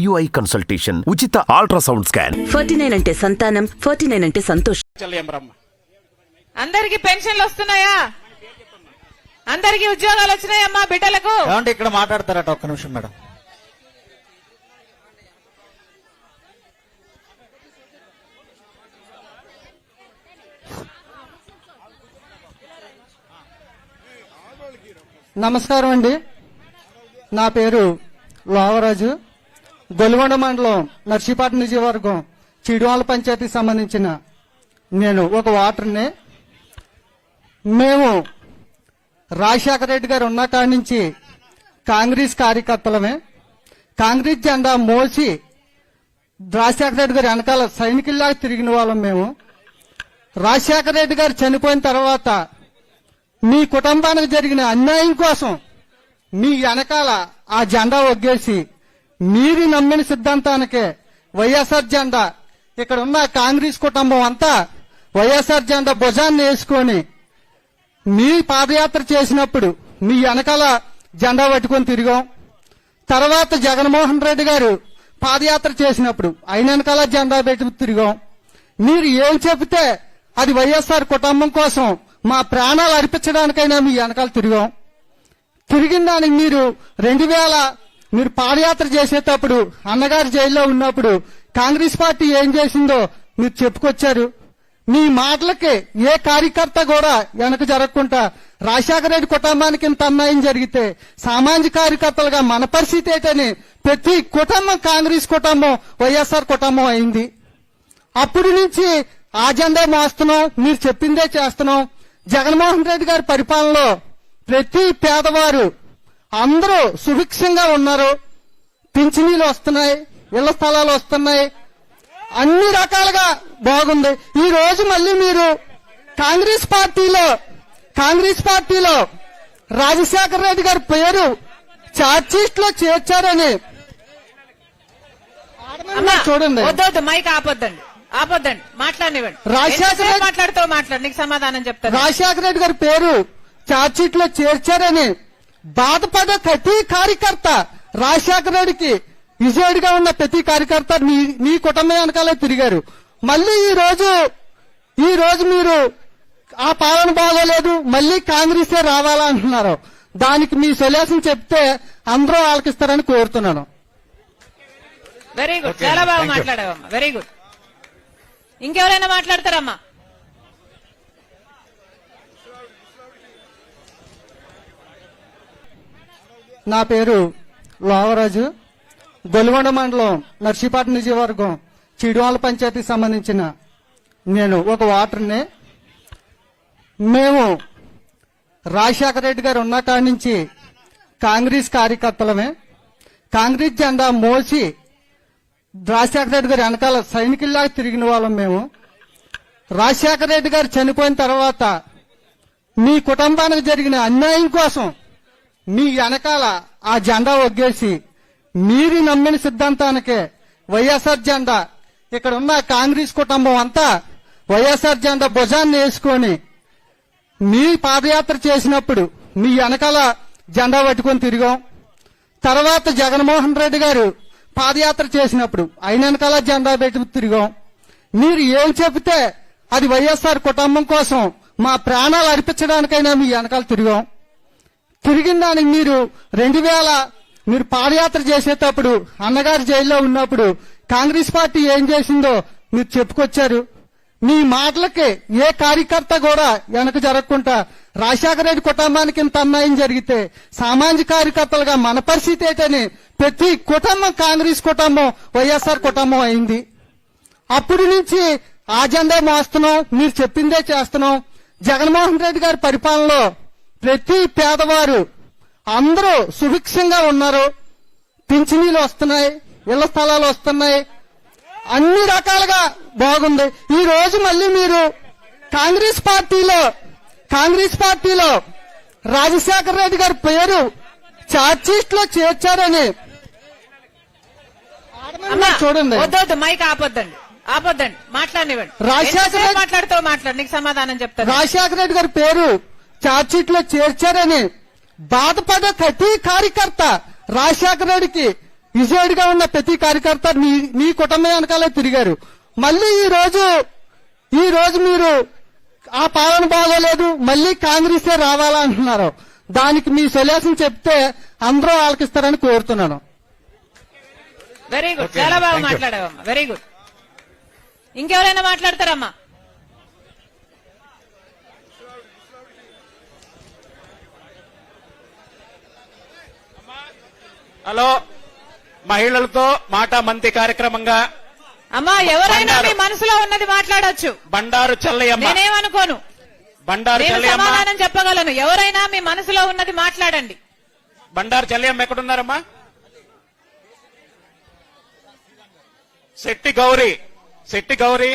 UI consultation, ఉచిత ultrasound scan. 49 అంటే సంతానం, 49 అంటే సంతోషం. అందరికి పెన్షన్లు వస్తున్నాయా? అందరికి ఉద్యోగాలు వచ్చినాయమ్మా బిడ్డలకు? ఏమంటే ఇక్కడ మాట్లాడతారట, ఒక్క నిమిషం మేడం. నమస్కారం అండి. నా పేరు లోవరాజు. గొలుగొండ మండలం నర్సీపట్నం నియోజకవర్గం చిడువాల పంచాయతీకి సంబంధించిన నేను ఒక ఓటర్ని. మేము రాజశేఖర రెడ్డి గారు ఉన్న కాడి నుంచి కాంగ్రెస్ కార్యకర్తలమే. కాంగ్రెస్ జెండా మోసి రాజశేఖర రెడ్డి గారు వెనకాల సైనికుల్లాగా తిరిగిన వాళ్ళం మేము. రాజశేఖర రెడ్డి గారు చనిపోయిన తర్వాత మీ కుటుంబానికి జరిగిన అన్యాయం కోసం మీ వెనకాల ఆ జెండా ఒగ్గేసి మీరు నమ్మిన సిద్ధాంతానికే వైఎస్ఆర్ జెండా, ఇక్కడ ఉన్న కాంగ్రెస్ కుటుంబం అంతా వైఎస్ఆర్ జెండా భుజాన్ని వేసుకొని మీ పాదయాత్ర చేసినప్పుడు మీ వెనకాల జెండా పట్టుకొని తిరిగాం. తర్వాత జగన్మోహన్ రెడ్డి గారు పాదయాత్ర చేసినప్పుడు ఆయన వెనకాల జెండా పెట్టి తిరిగాం. మీరు ఏం చెబితే అది వైఎస్ఆర్ కుటుంబం కోసం మా ప్రాణాలు అర్పించడానికైనా మీ వెనకాల తిరిగాం. తిరిగిన దానికి మీరు 2000 మీరు పాదయాత్ర చేసేటప్పుడు అన్నగారు జైల్లో ఉన్నప్పుడు కాంగ్రెస్ పార్టీ ఏం చేసిందో మీరు చెప్పుకొచ్చారు. మీ మాటలకి ఏ కార్యకర్త కూడా వెనక జరగకుండా రాజశేఖర రెడ్డి కుటుంబానికి ఇంత అన్యాయం జరిగితే సామాజిక కార్యకర్తలుగా మన పరిస్థితి ఏంటని ప్రతి కుటుంబం కాంగ్రెస్ కుటుంబం వైఎస్ఆర్ కుటుంబం అయింది. అప్పటి నుంచి ఆ జెండా మోస్తున్నాం, మీరు చెప్పిందే చేస్తున్నాం. జగన్మోహన్ రెడ్డి గారి పరిపాలనలో ప్రతి పేదవారు అందరూ సుభిక్షంగా ఉన్నారు. పింఛనీలు వస్తున్నాయి, ఇళ్ల స్థలాలు వస్తున్నాయి, అన్ని రకాలుగా బాగుంది. ఈ రోజు మళ్ళీ మీరు కాంగ్రెస్ పార్టీలో రాజశేఖర రెడ్డి గారి పేరు ఛార్జ్షీట్ లో చేర్చారని చూడండి. వద్దొద్దు, మైక్ ఆపొద్దండి, మాట్లాడినివ్వండి. మాట్లాడు, నీకు సమాధానం చెప్తాను. రాజశేఖర రెడ్డి గారి పేరు ఛార్జ్షీట్ లో చేర్చారని బాధపడే ప్రతి కార్యకర్త, రాజశేఖర రెడ్డికి విజయుడిగా ఉన్న ప్రతి కార్యకర్త మీ కుటుంబం వెనకాలే తిరిగారు. మళ్ళీ ఈ రోజు మీరు ఆ పాలన బాగోలేదు, మళ్ళీ కాంగ్రెసే రావాలా అంటున్నారు. దానికి మీ సొల్యూషన్ చెప్తే అందరూ ఆలకిస్తారని కోరుతున్నాను. వెరీ గుడ్, చాలా బాగా మాట్లాడావమ్మా, వెరీ గుడ్. ఇంకెవరైనా మాట్లాడతారమ్మా? నా పేరు లోవరాజు. గొలుగొండ మండలం నర్సీపట్నం నియోజకవర్గం చిడువాల పంచాయతీకి సంబంధించిన నేను ఒక ఓటర్ని. మేము రాజశేఖర రెడ్డి గారు ఉన్న కాడి నుంచి కాంగ్రెస్ కార్యకర్తలమే. కాంగ్రెస్ జెండా మోసి రాజశేఖర రెడ్డి గారు వెనకాల సైనికుల్లాగా తిరిగిన వాళ్ళం మేము. రాజశేఖర రెడ్డి గారు చనిపోయిన తర్వాత మీ కుటుంబానికి జరిగిన అన్యాయం కోసం మీ వెనకాల ఆ జెండా ఒగ్గేసి మీరు నమ్మిన సిద్ధాంతానికే వైఎస్ఆర్ జెండా, ఇక్కడ ఉన్న కాంగ్రెస్ కుటుంబం అంతా వైఎస్ఆర్ జెండా భుజాన్ని వేసుకొని మీ పాదయాత్ర చేసినప్పుడు మీ వెనకాల జెండా పట్టుకొని తిరిగాం. తర్వాత జగన్మోహన్ రెడ్డి గారు పాదయాత్ర చేసినప్పుడు ఆయన వెనకాల జెండా పెట్టి తిరిగాం. మీరు ఏం చెబితే అది వైఎస్ఆర్ కుటుంబం కోసం మా ప్రాణాలు అర్పించడానికైనా మీ వెనకాల తిరిగాం. తిరిగిన దానికి మీరు 2000 మీరు పాదయాత్ర చేసేటప్పుడు అన్నగారు జైల్లో ఉన్నప్పుడు కాంగ్రెస్ పార్టీ ఏం చేసిందో మీరు చెప్పుకొచ్చారు. మీ మాటలకి ఏ కార్యకర్త కూడా వెనక జరగకుండా రాజశేఖర రెడ్డి కుటుంబానికి ఇంత అన్యాయం జరిగితే సామాజిక కార్యకర్తలుగా మన పరిస్థితి ఏంటని ప్రతి కుటుంబం కాంగ్రెస్ కుటుంబం వైఎస్ఆర్ కుటుంబం అయింది. అప్పటి నుంచి ఆ జెండా మోస్తున్నాం, మీరు చెప్పిందే చేస్తున్నాం. జగన్మోహన్ రెడ్డి గారి పరిపాలనలో ప్రతి పేదవారు అందరూ సుభిక్షంగా ఉన్నారు. పింఛనీలు వస్తున్నాయి, ఇళ్ల స్థలాలు వస్తున్నాయి, అన్ని రకాలుగా బాగుంది. ఈ రోజు మళ్ళీ మీరు కాంగ్రెస్ పార్టీలో రాజశేఖర రెడ్డి గారి పేరు ఛార్జ్షీట్ లో చేర్చారని చూడండి. వద్దొద్దు, మైక్ ఆపొద్దండి, మాట్లాడినివ్వండి. మాట్లాడు, నీకు సమాధానం చెప్తాను. రాజశేఖర రెడ్డి గారి పేరు ఛార్జ్షీట్ లో చేర్చారని బాధపడే ప్రతి కార్యకర్త, రాజశేఖర రెడ్డికి విజయుడిగా గా ఉన్న ప్రతి కార్యకర్త మీ కుటుంబం వెనకాలే తిరిగారు. మళ్ళీ ఈ రోజు మీరు ఆ పాలన బాగోలేదు, మళ్ళీ కాంగ్రెసే రావాలా అంటున్నారు. దానికి మీ సొల్యూషన్ చెప్తే అందరూ ఆలకిస్తారని కోరుతున్నాను. వెరీ గుడ్, Okay, చాలా బాగా thank you. మాట్లాడావమ్మా, వెరీ గుడ్. ఇంకెవరైనా మాట్లాడతారమ్మా? హలో, మహిళలతో మాట మంతి కార్యక్రమంగా అమ్మా, ఎవరైనా మీ బండారు. మనసులో ఉన్నది మాట్లాడొచ్చు, బండారు చెల్లయ్యమ్మ, నేనేమనుకోను. బండారు నేను చెల్లయ్యమ్మ, సమాధానం చెప్పగలను. ఎవరైనా మీ మనసులో ఉన్నది మాట్లాడండి. బండారు చెల్లయ్యమ్మ ఎక్కడున్నారమ్మా? శెట్టి గౌరీ, శెట్టి గౌరీ,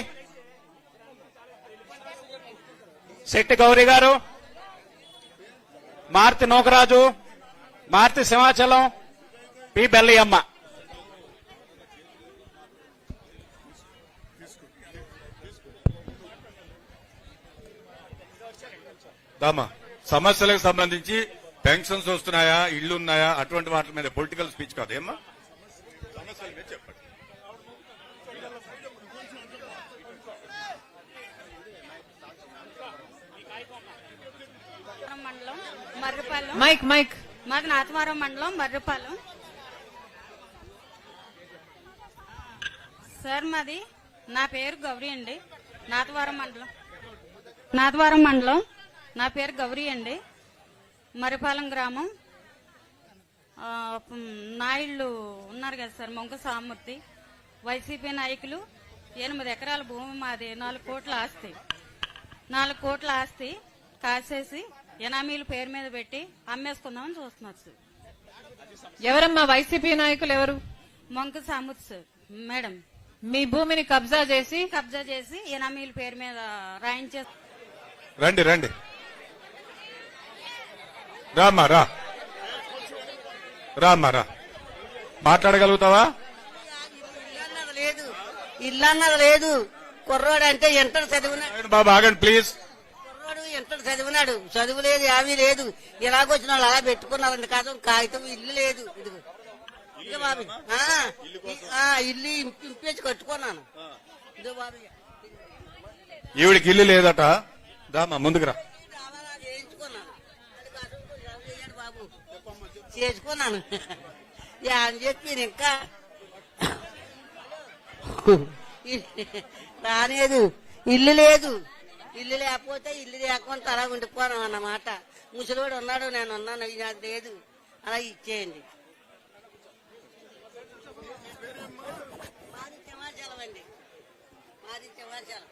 శెట్టి గౌరీ గారు, మార్తి నూకరాజు, మార్తి సింహాచలం, పి బెల్లయ్యమ్మ. దామా సమస్యలకు సంబంధించి పెన్షన్స్ వస్తున్నాయా, ఇళ్లు ఉన్నాయా, అటువంటి వాటి మీద పొలిటికల్ స్పీచ్ కాదు ఏమ్మా, సమస్యల మీద చెప్పండి. మండలం మర్రిపాలెం. మైక్ మైక్ మాది నాతవరం మండలం మర్రిపాలెం. సార్ మాది, నా పేరు గౌరీ అండి. నాతవరం మండలం నా పేరు గౌరీ అండి. మర్రిపాలెం గ్రామం. నాయుళ్ళు ఉన్నారు కదా సార్, మొంక సామూర్తి, వైసీపీ నాయకులు. 8 ఎకరాల భూమి మాది, 4 కోట్ల ఆస్తి. 4 కోట్ల ఆస్తి కాసేసి ఎనామీల పేరు మీద పెట్టి అమ్మేసుకుందామని చూస్తున్నారు సార్. ఎవరమ్మా వైసీపీ నాయకులు? ఎవరు? మొంక సామూర్తి సార్ మేడం. మీ భూమిని కబ్జా చేసి ఎనామీల పేరు మీద రాయించే. రండి రండి, రామ్మా రా, రామ్మా రా, మాట్లాడగలుగుతావా? ఇల్లు అన్నది లేదు. కుర్రోడు అంటే ఇంటర్ చదివినాడు. బాబు ఆగండి ప్లీజ్. కుర్రోడు ఇంటర్ చదివినాడు, చదువు లేదు, ఏమీ లేదు. ఇలాగొచ్చిన వాళ్ళు అలా పెట్టుకున్నారండి. కాదు కాగితం, ఇల్లు లేదు. ఇదిగో ఇదిగో బాబు, ఇల్లు ఇంపేసి కట్టుకున్నాను. ఇదిగో బాబు, ఈవిడికి ఇల్లు లేదట. దామా ముందుకు రా. చేయించుకున్నాను. అది కాదు, చేయండి బాబు, చేసుకున్నాను. అని చెప్పి ఇంకా రాలేదు. ఇల్లు లేదు. ఇల్లు లేకపోతే ఇల్లు లేకుండా అలా ఉండిపోను అన్నమాట. ముసలివాడు ఉన్నాడు, నేను ఉన్నాను, నాకు లేదు. అలా ఇచ్చేయండి. మాది సింహాచలం అండి, మాది సింహాచలం.